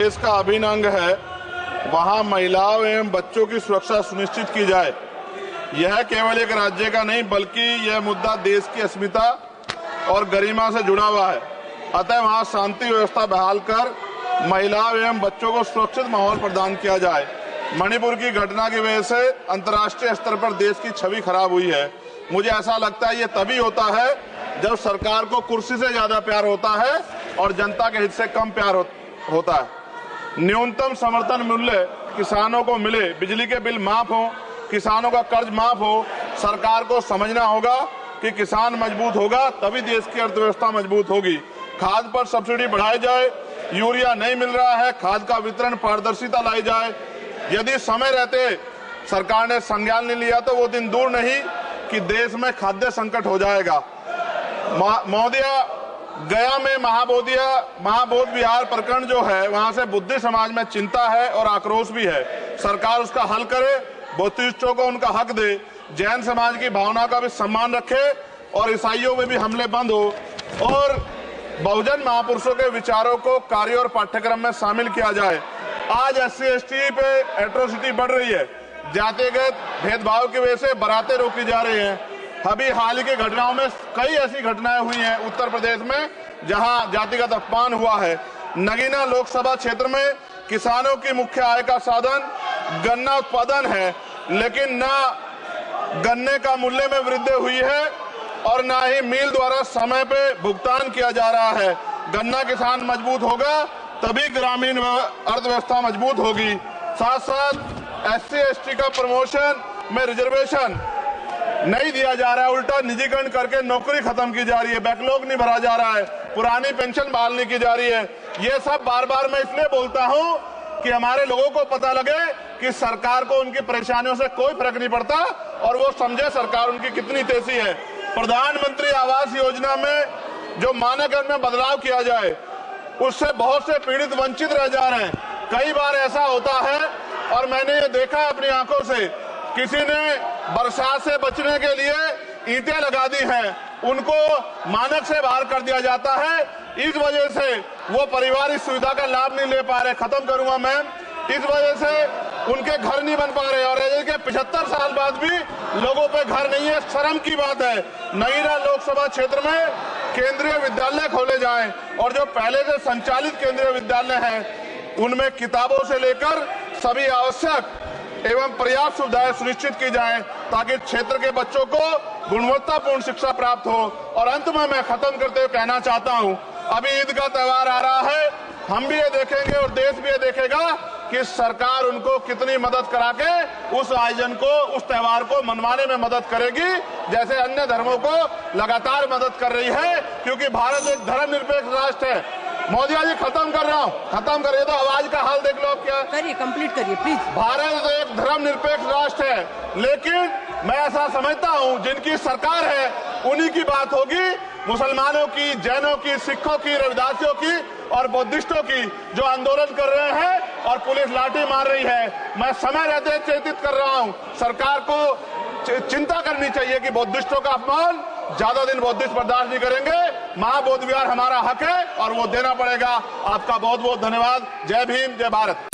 देश का अभिन्न अंग है, वहां महिलाओं एवं बच्चों की सुरक्षा सुनिश्चित की जाए। यह केवल एक राज्य का नहीं बल्कि यह मुद्दा देश की अस्मिता और गरिमा से जुड़ा हुआ है। अतः वहां शांति व्यवस्था बहाल कर महिलाओं एवं बच्चों को सुरक्षित माहौल प्रदान किया जाए। मणिपुर की घटना की वजह से अंतर्राष्ट्रीय स्तर पर देश की छवि खराब हुई है। मुझे ऐसा लगता है ये तभी होता है जब सरकार को कुर्सी से ज्यादा प्यार होता है और जनता के हित से कम प्यार होता है। न्यूनतम समर्थन मूल्य किसानों को मिले, बिजली के बिल माफ हो, किसानों का कर्ज माफ हो। सरकार को समझना होगा कि किसान मजबूत होगा तभी देश की अर्थव्यवस्था मजबूत होगी। खाद पर सब्सिडी बढ़ाई जाए, यूरिया नहीं मिल रहा है, खाद का वितरण पारदर्शिता लाई जाए। यदि समय रहते सरकार ने संज्ञान नहीं लिया तो वो दिन दूर नहीं कि देश में खाद्य संकट हो जाएगा। महोदया, गया में महाबोध विहार प्रकरण जो है, वहां से बुद्धिस्ट समाज में चिंता है और आक्रोश भी है। सरकार उसका हल करे, बुद्धिस्टों को उनका हक दे, जैन समाज की भावना का भी सम्मान रखे और ईसाइयों में भी हमले बंद हो और बहुजन महापुरुषों के विचारों को कार्य और पाठ्यक्रम में शामिल किया जाए। आज SC/ST पे एट्रोसिटी बढ़ रही है, जातिगत भेदभाव की वजह से बारातें रोकी जा रही हैं। अभी हाल की घटनाओं में कई ऐसी घटनाएं हुई हैं उत्तर प्रदेश में जहां जातिगत अपमान हुआ है। नगीना लोकसभा क्षेत्र में किसानों की मुख्य आय का साधन गन्ना उत्पादन है, लेकिन न गन्ने का मूल्य में वृद्धि हुई है और न ही मिल द्वारा समय पे भुगतान किया जा रहा है। गन्ना किसान मजबूत होगा तभी ग्रामीण अर्थव्यवस्था मजबूत होगी। साथ साथ SC/ST का प्रमोशन में रिजर्वेशन नहीं दिया जा रहा है, उल्टा निजीकरण करके नौकरी खत्म की जा रही है, बैकलॉग नहीं भरा जा रहा है, पुरानी पेंशन बहाल नहीं की जा रही है। ये सब बार बार मैं इसलिए बोलता हूं कि हमारे लोगों को पता लगे कि सरकार को उनकी परेशानियों से कोई फर्क नहीं पड़ता और वो समझे सरकार उनकी कितनी तेजी है। प्रधानमंत्री आवास योजना में जो मानक है उनमें बदलाव किया जाए, उससे बहुत से पीड़ित वंचित रह जा रहे हैं। कई बार ऐसा होता है और मैंने ये देखा अपनी आंखों से, किसी ने बरसात से बचने के लिए ईंटें लगा दी हैं, उनको मानक से बाहर कर दिया जाता है। इस वजह से वो परिवार इस सुविधा का लाभ नहीं ले पा रहे। खत्म करूंगा मैम। इस वजह से उनके घर नहीं बन पा रहे और के 75 साल बाद भी लोगों पे घर नहीं है। शर्म की बात है। नगीना लोकसभा क्षेत्र में केंद्रीय विद्यालय खोले जाएं और जो पहले से संचालित केंद्रीय विद्यालय हैं उनमें किताबों से लेकर सभी आवश्यक एवं पर्याप्त सुविधाएं सुनिश्चित की जाएं ताकि क्षेत्र के बच्चों को गुणवत्तापूर्ण शिक्षा प्राप्त हो। और अंत में मैं खत्म करते हुए कहना चाहता हूं, अभी ईद का त्योहार आ रहा है, हम भी ये देखेंगे और देश भी ये देखेगा कि सरकार उनको कितनी मदद करा के उस आयोजन को, उस त्योहार को मनवाने में मदद करेगी, जैसे अन्य धर्मों को लगातार मदद कर रही है, क्योंकि भारत एक धर्मनिरपेक्ष राष्ट्र है। मोदी जी, खत्म कर रहा हूँ, खत्म करिए तो आवाज का हाल देख लो आप। क्या करिए, कंप्लीट करिए प्लीज। भारत एक धर्मनिरपेक्ष राष्ट्र है, लेकिन मैं ऐसा समझता हूँ जिनकी सरकार है उन्हीं की बात होगी। मुसलमानों की, जैनों की, सिखों की, रविदासियों की और बुद्धिस्टों की जो आंदोलन कर रहे हैं और पुलिस लाठी मार रही है, मैं समय रहते चेतित कर रहा हूँ। सरकार को चिंता करनी चाहिए कि बुद्धिस्टों का अपमान ज्यादा दिन बुद्धिस्ट बर्दाश्त नहीं करेंगे। महाबोध विहार हमारा हक है और वो देना पड़ेगा। आपका बहुत बहुत धन्यवाद। जय भीम, जय भारत।